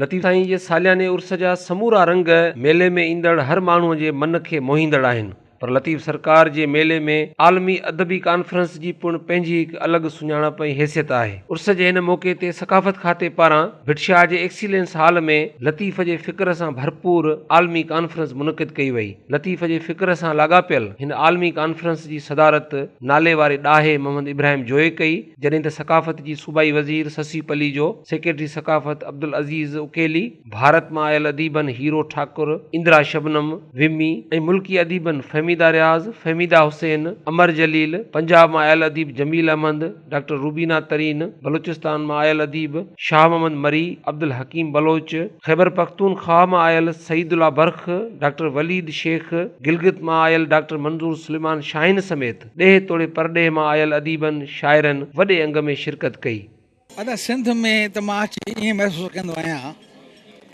लतीफ़ साईं जे सालियाने उर्स जा समूरा रंग मेले में ईंदड़ हर माण्हूअ जे मन खे मोहींदड़ आहिनि। पर लतीफ़ सरकार जे मेले में आलमी अदबी कॉन्फ्रेंस जी पिणु पंहिंजी हिकु अलॻि सुञाणप ऐं हैसियत आहे। उर्स जे हिन मौक़े ते सकाफ़त खाते पारां भिटशाह जे एक्सीलेंस हॉल में लतीफ़ जे फ़िक्र सां भरपूर आलमी कॉन्फ्रेंस मुनक़िद कई वई। लतीफ़ जे फ़िक्र सां लाॻापियल हिन आलमी कॉन्फ्रेंस जी सदारत नाले वारे ॾाहे मोहम्मद इब्राहिम जोए कई, जॾहिं त सकाफ़त जी सूबाई वज़ीर ससी पली जो सेक्रेटरी सकाफ़त अब्दुल अज़ीज़ उकेली, भारत मां आयल अदीबन हीरो ठाकुर, इंदिरा शबनम, विमी ऐं मुल्की अदीबन फहमीदा रियाज़, फहमीदा हुसैन, अमर जलील, पंजाब मां आयल अदीब जमील अहमद, डॉक्टर रूबीना तरीन, बलूचिस्तान मां आयल अदीब शाह मोहम्मद मरी, अब्दुल हकीम बलोच, खैबर पख्तूनख्वा मां आयल सईदुल्ला बरख, डॉक्टर वलीद शेख, गिलगित मां आयल डॉक्टर मंजूर सुलेमान शाहीन समेत ॾेह तोड़े परॾेह मां आयल अदीबन शाइरनि वॾे अंग में शिरकत कई। अॼु सिंध में त मां अची ईअं महसूसु कंदो आहियां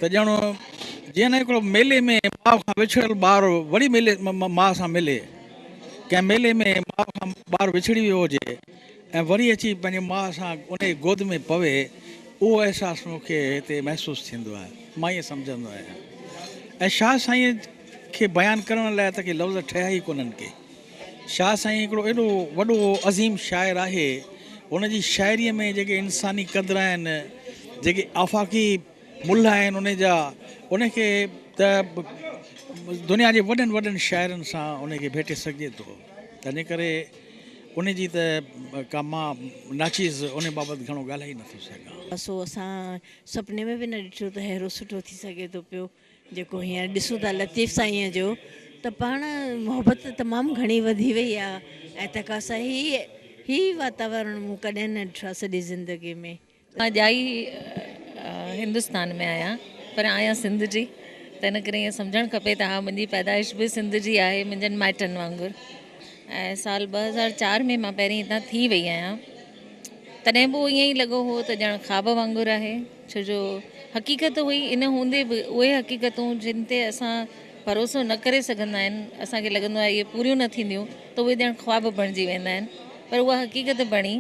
त ॼणो जीअं न हिकिड़ो मेले में माउ खां विछड़ियल ॿारु वरी मेले माउ सां मिले, कंहिं मेले में माउ खां ॿारु विछड़ी वियो हुजे ऐं वरी अची पंहिंजे माउ सां उन जी गोद में पवे, उहो अहसासु मूंखे हिते महसूसु थींदो आहे। मां ईअं सम्झंदो आहियां। ऐं शाह साईं खे बयानु करण लाइ त के लफ़्ज़ ठहिया ई कोन्हनि के। शाह साईं हिकिड़ो एॾो वॾो अज़ीम शाइर आहे, उन जी शाइरीअ में जेके इंसानी क़द्र आहिनि, जेके आफ़ाक़ी मुल्ह आहिनि उन जा, उनखे त दुनिया जे वॾनि वॾनि शाइरनि सां उनखे भेटे सघिजे थो। त इन करे उन जी त का मां नाचीज़ उन बाबति घणो ॻाल्हाए नथो सघां। सो असां सुपिने में बि न ॾिठो त अहिड़ो सुठो थी सघे थो पियो जेको हींअर ॾिसूं था लतीफ़ साईंअ जो, त पाण मोहबत तमामु घणी वधी वई आहे। ऐं तंहिंखां सही ही वातावरण मूं कॾहिं न ॾिठो आहे सॼी ज़िंदगी में। मां ॼाई हिंदुस्तान में आहियां, पर आहियां सिंध जी, त इन करे ईअं सम्झणु खपे त हा मुंहिंजी पैदाइश बि सिंध जी आहे, मुंहिंजनि माइटनि वांगुरु। ऐं साल 2004 में मां पहिरीं हितां थी वई आहियां, तॾहिं बि ईअं ई लॻो हो त ॼण ख़्वाब वांगुरु आहे, छो जो हक़ीक़त हुई। इन हूंदे बि उहे हक़ीक़तूं जिन ते असां भरोसो न करे सघंदा आहिनि, असांखे लॻंदो आहे इहे पूरियूं न थींदियूं, त उहे ॼण ख़्वाब बणिजी वेंदा आहिनि, पर उहा हक़ीक़त बणी।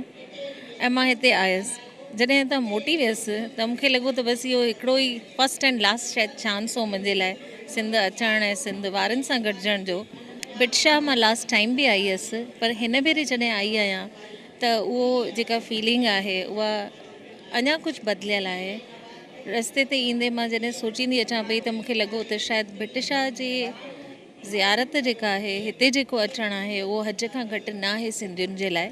ऐं मां हिते आयसि, जॾहिं हितां मोटी वियसि त मूंखे लॻो त बसि इहो हिकिड़ो ई फस्ट एंड लास्ट शायदि चांस हो मुंहिंजे लाइ सिंध अचणु ऐं सिंध वारनि सां गॾिजण जो। भिटशाह मां लास्ट टाइम बि आई हुअसि, पर हिन भेरे जॾहिं आई आहियां त उहो जेका फीलिंग आहे उहा अञा कुझु बदिलियल आहे। रस्ते ते ईंदे मां जॾहिं सोचींदी अचां पई त मूंखे लॻो त शायदि भिटशाह जी ज़ियारत जेका आहे, हिते जेको अचणु आहे, उहो हज खां घटि न आहे सिंधियुनि जे लाइ।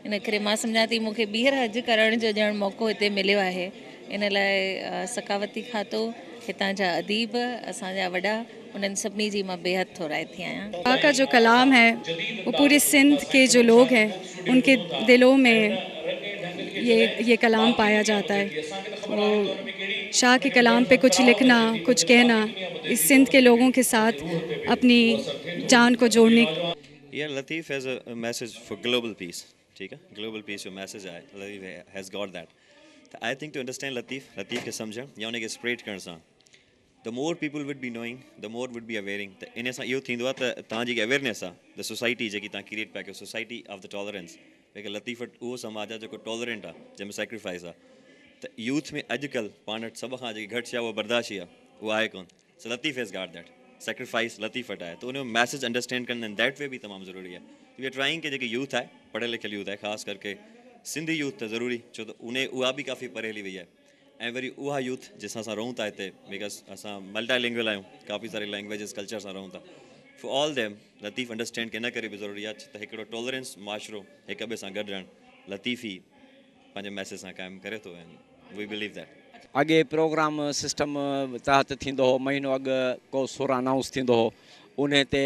इन करे मां सम्झां थी मूंखे ॿीहर हज करण जो ॼण मौक़ो हिते मिलियो आहे। इन लाइ सकावती खातो, हितां जा अदीब, असांजा वॾा, उन्हनि सभिनी जी मां बेहद थोराइती आहियां। शाह का जो कलाम है वो पूरे सिंध के जो लोग हैं उनके दिलों में ये कलाम पाया जाता है। तो शाह के कलाम पे कुछ लिखना, कुछ कहना, इस सिंध के लोगों के साथ अपनी जान को जोड़ने। Yeah, Latif has a message for global peace. ठीक है, global peace जो message है, Latif has got that. I think to understand Latif के समझण या उनखे स्प्रेड करण सां, the more people would be knowing, the more would be awareing. त इन सां इहो थींदो आहे त तव्हांजी अवेयरनेस आहे, द सोसाइटी जेकी तव्हां क्रिएट पिया कयो, सोसाइटी ऑफ द टॉलरेंस। भई लतीफ़ उहो समाज आहे जेको टॉलरेंट आहे, जंहिंमें सेक्रीफाइस आहे। त यूथ में अॼुकल्ह पाण वटि सभ खां जेकी घटि शइ उहा बर्दाश्ती आहे, उहा आहे कोन। So Latif has got that, sacrifice Latif वटि आहे। त उन मैसेज अंडरस्टैंड करणु इन दैट वे बि तमामु ज़रूरी आहे। वी आर ट्राइंग के जेकी यूथ आहे, पढ़ियल लिखियल यूथ आहे, ख़ासि करके सिंधी यूथ त ज़रूरी, छो त उहा बि काफ़ी पढ़े हली वई आहे। ऐं वरी उहा यूथ जंहिंसां असां रहूं था हिते, बिकॉज असां मल्टी लैंग्वेज आहियूं, काफ़ी सारी लैंग्वेजिस कल्चर सां रहूं था। For all them Latif understand के इन करे बि ज़रूरी आहे त हिकिड़ो टॉलरेंस माशरो हिक ॿिए सां गॾु रहणु लतीफ़ ई पंहिंजे मैसेज सां क़ाइमु करे थो। And we believe that. अॻे प्रोग्राम सिस्टम तहत थींदो हो, महीनो अॻु को सुर अनाउंस थींदो हो, उन ते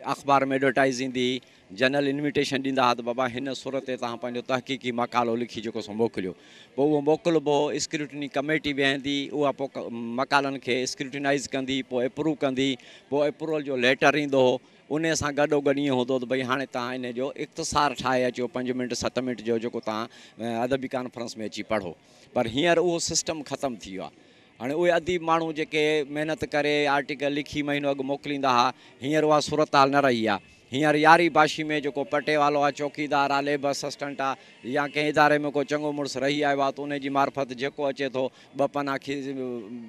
अख़बार में एडवर्टाइज़ ईंदी, जनरल इन्विटेशन ॾींदा हुआ त बाबा हिन सुर ते तव्हां पंहिंजो तहक़ीक़ी मकालो लिखी जेको सो मोकिलियो। पोइ उहो मोकिलिबो, स्क्रूटनी कमेटी वेहंदी, उहा पोइ मकालनि खे स्क्रूटनाइज़ कंदी, पोइ अप्रूव कंदी, पोइ अप्रूवल जो लेटर ईंदो हो। उन सां गॾोगॾु ईअं हूंदो त भई हाणे तव्हां इन जो इख़्तिसार ठाहे अचो 5 मिंट 7 मिंट जो, जेको तव्हां अदबी कॉन्फ्रेंस में अची पढ़ो। पर हींअर उहो सिस्टम ख़तमु थी वियो आहे। हाणे उहे अदीब माण्हू जेके महिनत करे आर्टिकल लिखी महीनो अॻु मोकिलींदा हुआ, हींअर उहा सूरत हाल न रही आहे। हींअर यारी बाशी में जेको पटे वालो आहे, चौकीदार आहे, लेबर असिस्टेंट आहे, या कंहिं इदारे में को चङो मुड़ुसु रही आयो आहे, त उनजी मार्फत जेको अचे थो ॿ पना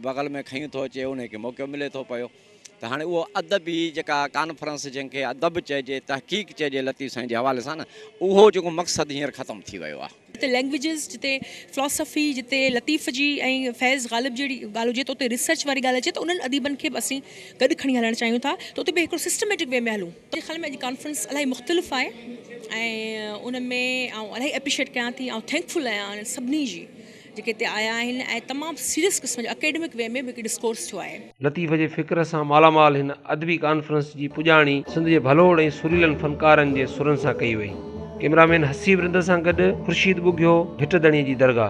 बग़ल में खई थो अचे, उनखे मौक़ो मिले थो पियो। त हाणे उहो अदबी जेका कॉन्फ्रेंस जंहिंखे अदब चइजे, तहक़ीक़ चइजे लतीफ़ साईं जे हवाले सां न, उहो जेको मक़सदु हींअर ख़तमु थी वियो आहे। जिते लैंग्वेजिस, जिते फ़िलासफ़ी, जिते लतीफ़ जी ऐं फैज़ ग़ालिब जहिड़ी ॻाल्हि हुजे, त उते रिसर्च वारी ॻाल्हि अचे, त उन्हनि अदीबनि खे बि असीं गॾु खणी हलणु चाहियूं था, त उते बि हिकिड़ो सिस्टमेटिक वे में हलूं। मुंहिंजे ख़्याल में अॼु कॉन्फ्रेंस इलाही मुख़्तलिफ़ आहे ऐं उन में आउं इलाही एप्रिशिएट कयां थी, ऐं थैंकफुल आहियां सभिनी जी जेके हिते आया आहिनि ऐं तमामु सीरियस क़िस्म जो अकेडमिक वे में बि हिकु डिस्कोर्स थियो आहे। लतीफ़ जे फ़िक्र सां मालामाल हिन अदबी कॉन्फ्रेंस जी पुॼाणी सिंध जे भलोड़ ऐं सुरीलनि फ़नकारनि जे सुरनि सां कई वई। कैमरामैन हसीब रिंद सां गॾु ख़ुर्शीद बुघियो, भिटदणी जी दरगाह।